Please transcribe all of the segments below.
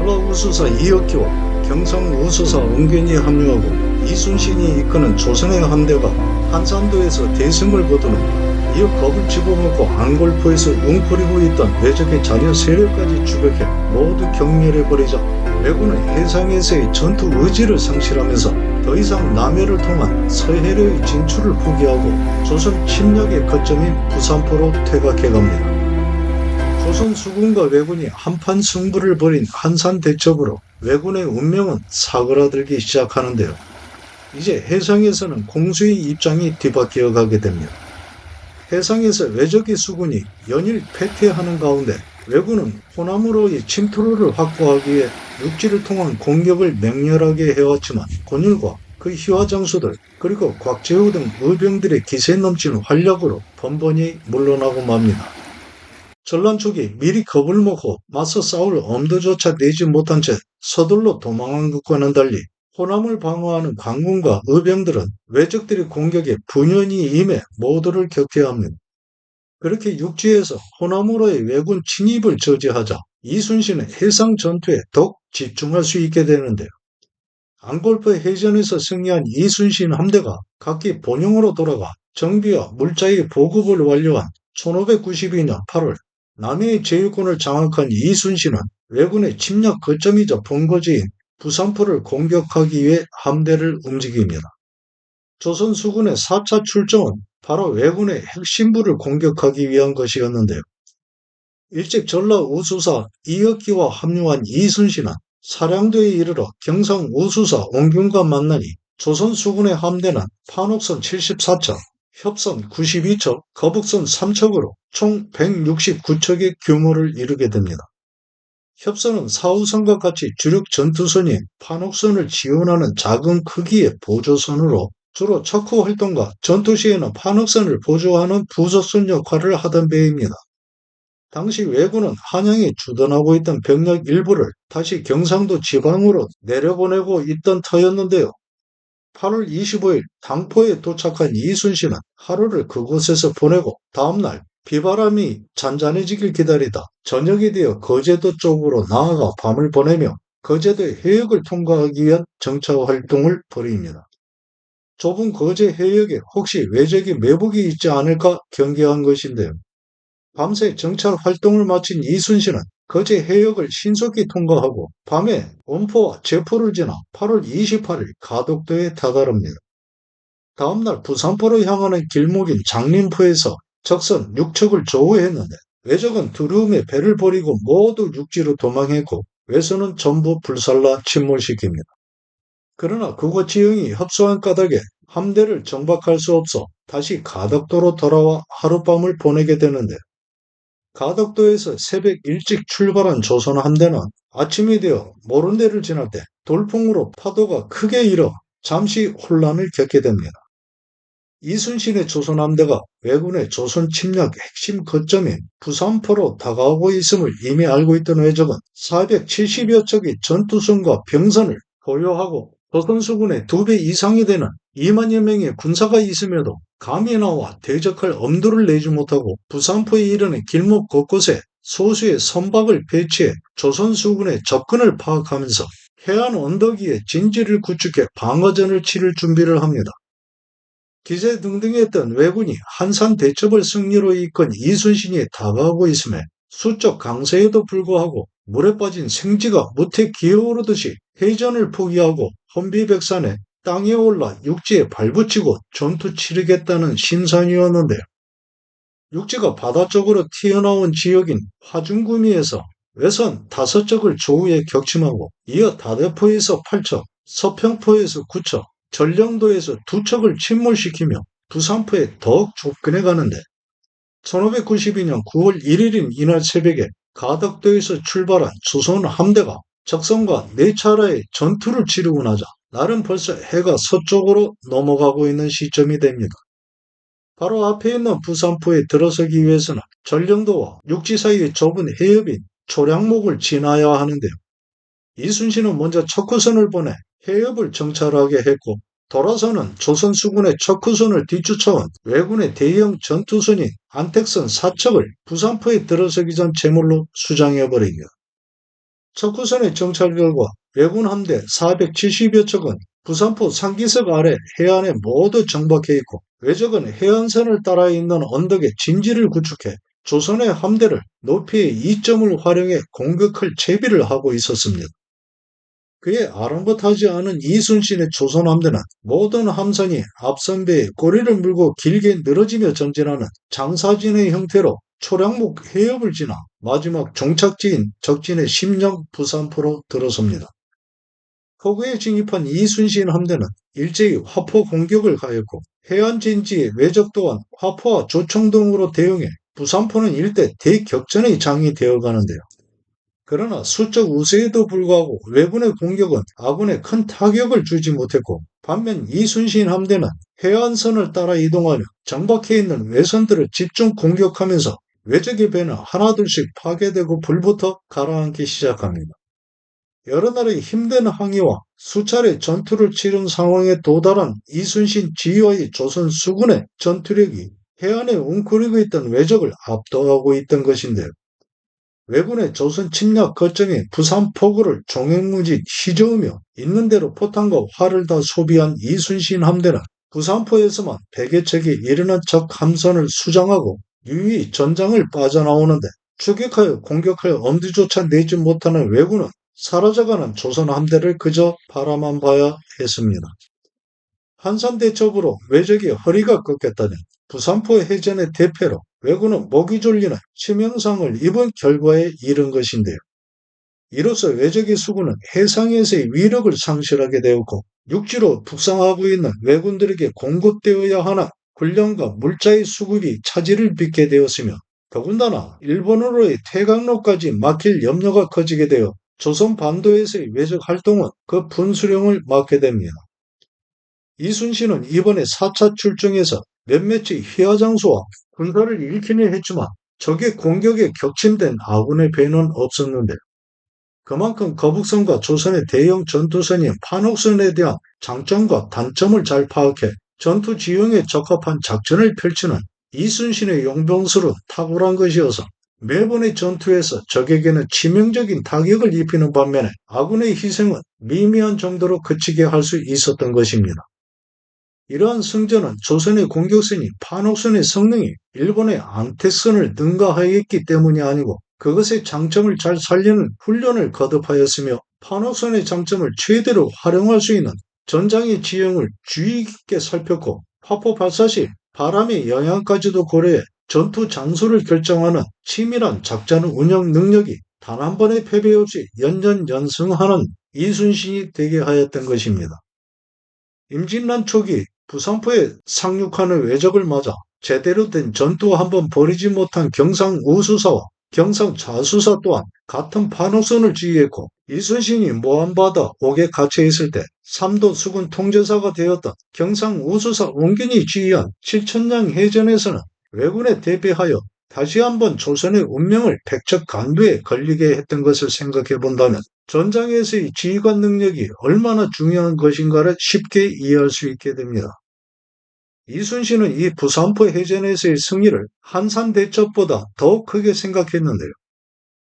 전라우수사 이혁기와 경상우수사 엄견이 합류하고 이순신이 이끄는 조선의 함대가 한산도에서 대승을 거두는 이어 겁을 집어먹고 안골포에서 웅크리고 있던 왜적의 잔여 세력까지 추격해 모두 격렬해버리자 왜군은 해상에서의 전투 의지를 상실하면서 더 이상 남해를 통한 서해로의 진출을 포기하고 조선 침략의 거점인 부산포로 퇴각해갑니다. 조선 수군과 왜군이 한판 승부를 벌인 한산 대첩으로 왜군의 운명은 사그라들기 시작하는데요. 이제 해상에서는 공수의 입장이 뒤바뀌어 가게 됩니다. 해상에서 왜적의 수군이 연일 패퇴하는 가운데 왜군은 호남으로의 침투로를 확보하기 위해 육지를 통한 공격을 맹렬하게 해왔지만 권율과 그 희화장수들 그리고 곽재우 등 의병들의 기세 넘치는 활약으로 번번이 물러나고 맙니다. 전란 쪽이 미리 겁을 먹고 맞서 싸울 엄두조차 내지 못한 채 서둘러 도망한 것과는 달리 호남을 방어하는 관군과 의병들은 왜적들의 공격에 분연히 임해 모두를 격퇴해야 합니다. 그렇게 육지에서 호남으로의 왜군 침입을 저지하자 이순신은 해상 전투에 더욱 집중할 수 있게 되는데요. 안골포 해전에서 승리한 이순신 함대가 각기 본영으로 돌아가 정비와 물자의 보급을 완료한 1592년 8월 남해의 제일권을 장악한 이순신은 왜군의 침략 거점이자 본거지인 부산포를 공격하기 위해 함대를 움직입니다. 조선 수군의 4차 출정은 바로 왜군의 핵심부를 공격하기 위한 것이었는데요. 일찍 전라 우수사 이혁기와 합류한 이순신은 사량도에 이르러 경상 우수사 원균과 만나니 조선 수군의 함대는 판옥선 74척, 협선 92척, 거북선 3척으로 총 169척의 규모를 이루게 됩니다. 협선은 사우선과 같이 주력 전투선인 판옥선을 지원하는 작은 크기의 보조선으로 주로 척후 활동과 전투 시에는 판옥선을 보조하는 부속선 역할을 하던 배입니다. 당시 왜군은 한양에 주둔하고 있던 병력 일부를 다시 경상도 지방으로 내려보내고 있던 터였는데요. 8월 25일 당포에 도착한 이순신은 하루를 그곳에서 보내고 다음날 비바람이 잔잔해지길 기다리다 저녁이 되어 거제도 쪽으로 나아가 밤을 보내며 거제도의 해역을 통과하기 위한 정차 활동을 벌입니다. 좁은 거제 해역에 혹시 왜적의 매복이 있지 않을까 경계한 것인데요. 밤새 정찰 활동을 마친 이순신은 거제 해역을 신속히 통과하고 밤에 원포와 제포를 지나 8월 28일 가덕도에 다다릅니다. 다음날 부산포로 향하는 길목인 장림포에서 적선 6척을 조우했는데 왜적은 두려움에 배를 버리고 모두 육지로 도망했고 왜선은 전부 불살라 침몰시킵니다. 그러나 그곳 지형이 협소한 까닭에 함대를 정박할 수 없어 다시 가덕도로 돌아와 하룻밤을 보내게 되는데 가덕도에서 새벽 일찍 출발한 조선 함대는 아침이 되어 모른대를 지날 때 돌풍으로 파도가 크게 일어 잠시 혼란을 겪게 됩니다. 이순신의 조선 함대가 왜군의 조선 침략 핵심 거점인 부산포로 다가오고 있음을 이미 알고 있던 왜적은 470여 척의 전투선과 병선을 보유하고 조선 수군의 2배 이상이 되는 2만여 명의 군사가 있음에도 감히 나와 대적할 엄두를 내지 못하고 부산포에 이르는 길목 곳곳에 소수의 선박을 배치해 조선 수군의 접근을 파악하면서 해안 언덕 위에 진지를 구축해 방어전을 치를 준비를 합니다. 기세등등했던 왜군이 한산 대첩을 승리로 이끈 이순신이 다가오고 있음에 수적 강세에도 불구하고 물에 빠진 생쥐가 무태 기어오르듯이 해전을 포기하고 혼비백산에 땅에 올라 육지에 발붙이고 전투 치르겠다는 심산이었는데요. 육지가 바다 쪽으로 튀어나온 지역인 화중구미에서 외선 5척을 조우에 격침하고 이어 다대포에서 8척, 서평포에서 9척, 전령도에서 2척을 침몰시키며 부산포에 더욱 접근해 가는데 1592년 9월 1일인 이날 새벽에 가덕도에서 출발한 조선 함대가 적선과 4차례의 전투를 치르고 나자 날은 벌써 해가 서쪽으로 넘어가고 있는 시점이 됩니다. 바로 앞에 있는 부산포에 들어서기 위해서는 전령도와 육지 사이의 좁은 해협인 초량목을 지나야 하는데요. 이순신은 먼저 척후선을 보내 해협을 정찰하게 했고 돌아서는 조선 수군의 척후선을 뒤쫓아온 왜군의 대형 전투선인 안택선 4척을 부산포에 들어서기 전 제물로 수장해버립니다. 척후선의 정찰 결과 왜군 함대 470여 척은 부산포 상기석 아래 해안에 모두 정박해 있고 왜적은 해안선을 따라 있는 언덕에 진지를 구축해 조선의 함대를 높이의 이점을 활용해 공격할 채비를 하고 있었습니다. 그의 아랑곳하지 않은 이순신의 조선 함대는 모든 함선이 앞선 배에 꼬리를 물고 길게 늘어지며 전진하는 장사진의 형태로 초량목 해협을 지나 마지막 종착지인 적진의 심령 부산포로 들어섭니다. 포구에 진입한 이순신 함대는 일제히 화포 공격을 가했고 해안 진지의 왜적 또한 화포와 조총 등으로 대응해 부산포는 일대 대격전의 장이 되어가는데요. 그러나 수적 우세에도 불구하고 왜군의 공격은 아군에 큰 타격을 주지 못했고 반면 이순신 함대는 해안선을 따라 이동하며 정박해 있는 외선들을 집중 공격하면서 왜적의 배는 하나둘씩 파괴되고 불부터 가라앉기 시작합니다. 여러 날의 힘든 항해와 수차례 전투를 치른 상황에 도달한 이순신 지휘와의 조선 수군의 전투력이 해안에 웅크리고 있던 왜적을 압도하고 있던 것인데요. 왜군의 조선 침략 거점인 부산 포구를 종횡무진 휘저으며 있는 대로 포탄과 활을 다 소비한 이순신 함대는 부산포에서만 100여 척이 이르는 적 함선을 수장하고 유유히 전장을 빠져나오는데 추격하여 공격할 엄두조차 내지 못하는 왜군은 사라져가는 조선 함대를 그저 바라만 봐야 했습니다. 한산대첩으로 왜적이 허리가 꺾였다면 부산포 해전의 대패로 왜군은 목이 졸리는 치명상을 입은 결과에 이른 것인데요. 이로써 왜적의 수군은 해상에서의 위력을 상실하게 되었고 육지로 북상하고 있는 왜군들에게 공급되어야 하는 군량과 물자의 수급이 차질을 빚게 되었으며 더군다나 일본으로의 퇴강로까지 막힐 염려가 커지게 되어 조선 반도에서의 왜적 활동은 그 분수령을 맡게 됩니다. 이순신은 이번에 4차 출정에서 몇몇의 희화장소와 군사를 잃기는 했지만 적의 공격에 격침된 아군의 배는 없었는데 그만큼 거북선과 조선의 대형 전투선인 판옥선에 대한 장점과 단점을 잘 파악해 전투 지형에 적합한 작전을 펼치는 이순신의 용병술은 탁월한 것이어서 매번의 전투에서 적에게는 치명적인 타격을 입히는 반면에 아군의 희생은 미미한 정도로 그치게 할 수 있었던 것입니다. 이러한 승전은 조선의 공격선이 판옥선의 성능이 일본의 앙태선을 능가하였기 때문이 아니고 그것의 장점을 잘 살리는 훈련을 거듭하였으며 판옥선의 장점을 최대로 활용할 수 있는 전장의 지형을 주의 깊게 살폈고 화포 발사 시 바람의 영향까지도 고려해 전투 장소를 결정하는 치밀한 작전 운영 능력이 단 한 번의 패배 없이 연전연승하는 이순신이 되게 하였던 것입니다. 임진란 초기 부산포에 상륙하는 왜적을 맞아 제대로 된 전투 한번 벌이지 못한 경상우수사와 경상좌수사 또한 같은 판옥선을 지휘했고 이순신이 모함받아 옥에 갇혀 있을 때 삼도 수군 통제사가 되었던 경상우수사 원균이 지휘한 칠천량 해전에서는 왜군에 대비하여 다시 한번 조선의 운명을 백척간두에 걸리게 했던 것을 생각해 본다면 전장에서의 지휘관 능력이 얼마나 중요한 것인가를 쉽게 이해할 수 있게 됩니다. 이순신은 이 부산포 해전에서의 승리를 한산대첩보다 더 크게 생각했는데요.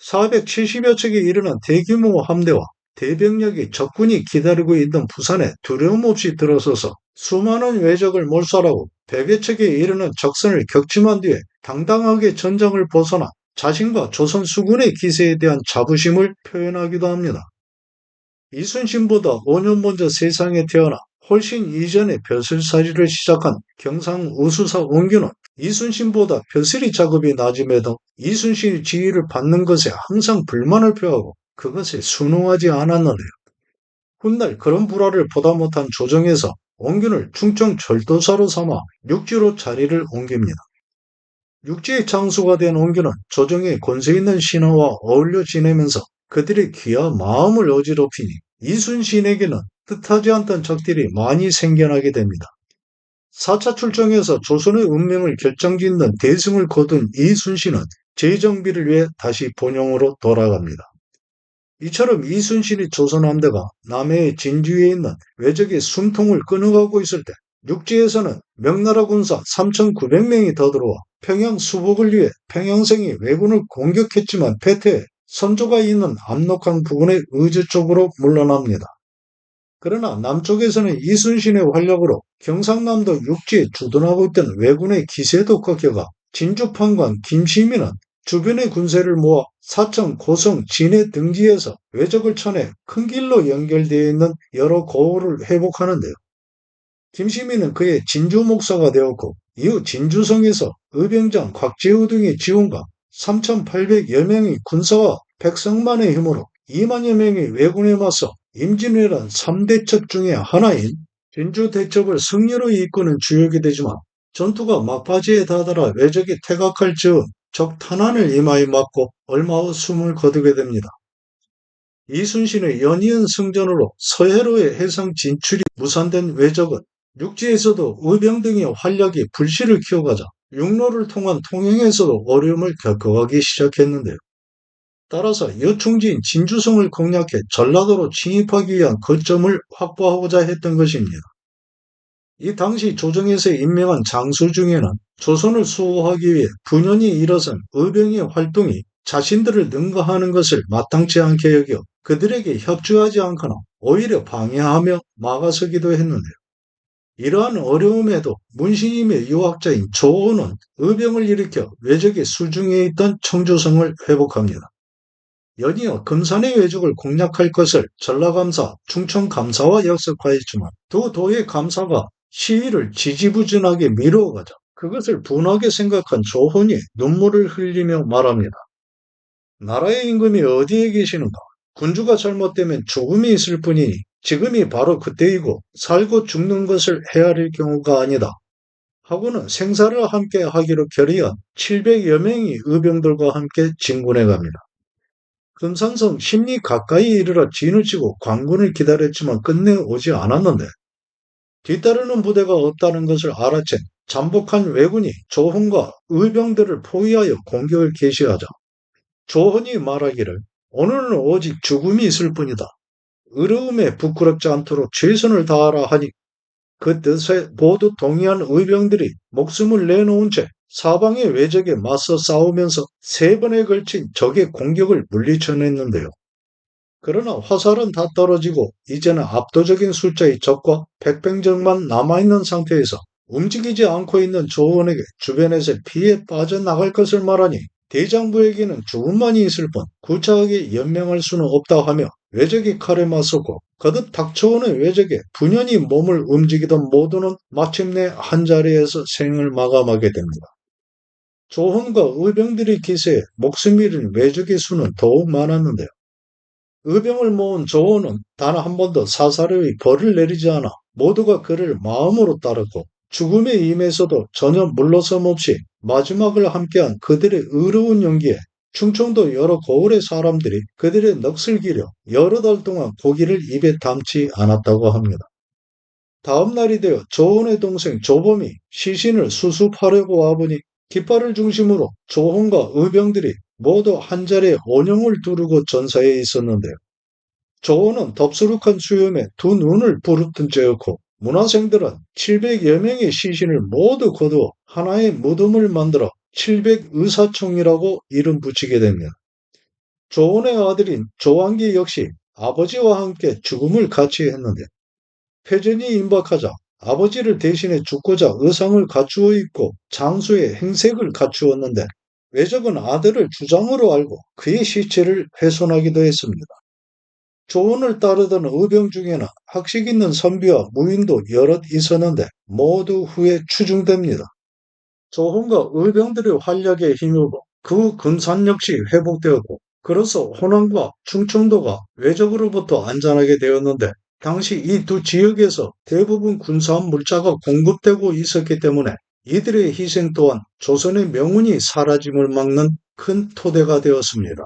470여 척에 이르는 대규모 함대와 대병력이 적군이 기다리고 있는 부산에 두려움 없이 들어서서 수많은 왜적을 몰살하고 100여 척에 이르는 적선을 격침한 뒤에 당당하게 전장을 벗어나 자신과 조선 수군의 기세에 대한 자부심을 표현하기도 합니다. 이순신보다 5년 먼저 세상에 태어나 훨씬 이전에 벼슬살이를 시작한 경상우수사 원균은 이순신보다 벼슬이 작업이 낮음에도 이순신의 지휘를 받는 것에 항상 불만을 표하고 그것에 순응하지 않았는데요. 훗날 그런 불화를 보다 못한 조정에서 원균을 충청 절도사로 삼아 육지로 자리를 옮깁니다. 육지의 장수가 된 원균은 조정의 권세 있는 신하와 어울려 지내면서 그들의 귀와 마음을 어지럽히니 이순신에게는 뜻하지 않던 적들이 많이 생겨나게 됩니다. 4차 출정에서 조선의 운명을 결정짓는 대승을 거둔 이순신은 재정비를 위해 다시 본영으로 돌아갑니다. 이처럼 이순신의 조선 함대가 남해의 진주에 있는 왜적의 숨통을 끊어가고 있을 때 육지에서는 명나라 군사 3,900명이 더 들어와 평양 수복을 위해 평양성이 왜군을 공격했지만 패퇴해 선조가 있는 압록강 부근의 의주 쪽으로 물러납니다. 그러나 남쪽에서는 이순신의 활약으로 경상남도 육지에 주둔하고 있던 왜군의 기세도 꺾여가 진주판관 김시민은 주변의 군세를 모아 사천, 고성, 진해 등지에서 왜적을 쳐내 큰 길로 연결되어 있는 여러 고을을 회복하는데요. 김시민은 그의 진주 목사가 되었고 이후 진주성에서 의병장 곽재우 등의 지원과 3,800여 명의 군사와 백성만의 힘으로 2만여 명의 왜군에 맞서 임진왜란 3대첩 중의 하나인 진주대첩을 승리로 이끄는 주역이 되지만 전투가 막바지에 다다라 왜적이 퇴각할 즈음 적 탄환을 이마에 맞고 얼마 후 숨을 거두게 됩니다. 이순신의 연이은 승전으로 서해로의 해상 진출이 무산된 왜적은 육지에서도 의병 등의 활약이 불씨를 키워가자 육로를 통한 통행에서도 어려움을 겪어가기 시작했는데요. 따라서 여충지인 진주성을 공략해 전라도로 진입하기 위한 거점을 확보하고자 했던 것입니다. 이 당시 조정에서 임명한 장수 중에는 조선을 수호하기 위해 분연히 일어선 의병의 활동이 자신들을 능가하는 것을 마땅치 않게 여겨 그들에게 협조하지 않거나 오히려 방해하며 막아서기도 했는데요. 이러한 어려움에도 문신임의 유학자인 조원은 의병을 일으켜 왜적의 수중에 있던 청조성을 회복합니다. 연이어 금산의 왜적을 공략할 것을 전라감사, 충청감사와 약속하였지만 두 도의 감사가 시위를 지지부진하게 미루어가자 그것을 분하게 생각한 조헌이 눈물을 흘리며 말합니다. 나라의 임금이 어디에 계시는가? 군주가 잘못되면 죽음이 있을 뿐이니 지금이 바로 그때이고 살고 죽는 것을 헤아릴 경우가 아니다. 하고는 생사를 함께 하기로 결의한 700여 명의 의병들과 함께 진군해 갑니다. 금산성 심리 가까이 이르러 진을 치고 관군을 기다렸지만 끝내 오지 않았는데 뒤따르는 부대가 없다는 것을 알아챈 잠복한 왜군이 조헌과 의병들을 포위하여 공격을 개시하자 조헌이 말하기를 오늘은 오직 죽음이 있을 뿐이다. 어려움에 부끄럽지 않도록 최선을 다하라 하니 그 뜻에 모두 동의한 의병들이 목숨을 내놓은 채 사방의 왜적에 맞서 싸우면서 3번에 걸친 적의 공격을 물리쳐냈는데요. 그러나 화살은 다 떨어지고 이제는 압도적인 숫자의 적과 백병적만 남아있는 상태에서 움직이지 않고 있는 조원에게 주변에서 피해 빠져나갈 것을 말하니 대장부에게는 죽음만이 있을 뿐 구차하게 연명할 수는 없다 하며 왜적의 칼에 맞섰고 거듭 닥쳐오는 왜적에 분연히 몸을 움직이던 모두는 마침내 한자리에서 생을 마감하게 됩니다. 조헌과 의병들의 기세에 목숨 잃은 왜적의 수는 더욱 많았는데요. 의병을 모은 조헌은 단 한 번도 사사로이 벌을 내리지 않아 모두가 그를 마음으로 따랐고 죽음의 임에서도 전혀 물러섬 없이 마지막을 함께한 그들의 의로운 연기에 충청도 여러 고을의 사람들이 그들의 넋을 기려 여러 달 동안 고기를 입에 담지 않았다고 합니다. 다음 날이 되어 조헌의 동생 조범이 시신을 수습하려고 와보니 깃발을 중심으로 조헌과 의병들이 모두 한자리에 원형을 두르고 전사해 있었는데요. 조헌은 덥수룩한 수염에 두 눈을 부릅뜬 채였고 문화생들은 700여 명의 시신을 모두 거두어 하나의 무덤을 만들어 700의사총이라고 이름 붙이게 됩니다. 조헌의 아들인 조왕기 역시 아버지와 함께 죽음을 같이 했는데 패전이 임박하자 아버지를 대신해 죽고자 의상을 갖추어 입고 장수의 행색을 갖추었는데 왜적은 아들을 주장으로 알고 그의 시체를 훼손하기도 했습니다. 조언을 따르던 의병 중에는 학식 있는 선비와 무인도 여럿 있었는데 모두 후에 추중됩니다. 조헌과 의병들의 활약에 힘입어 그 군산 역시 회복되었고 그로써 호남과 충청도가 왜적으로부터 안전하게 되었는데 당시 이 두 지역에서 대부분 군사한 물자가 공급되고 있었기 때문에 이들의 희생 또한 조선의 명운이 사라짐을 막는 큰 토대가 되었습니다.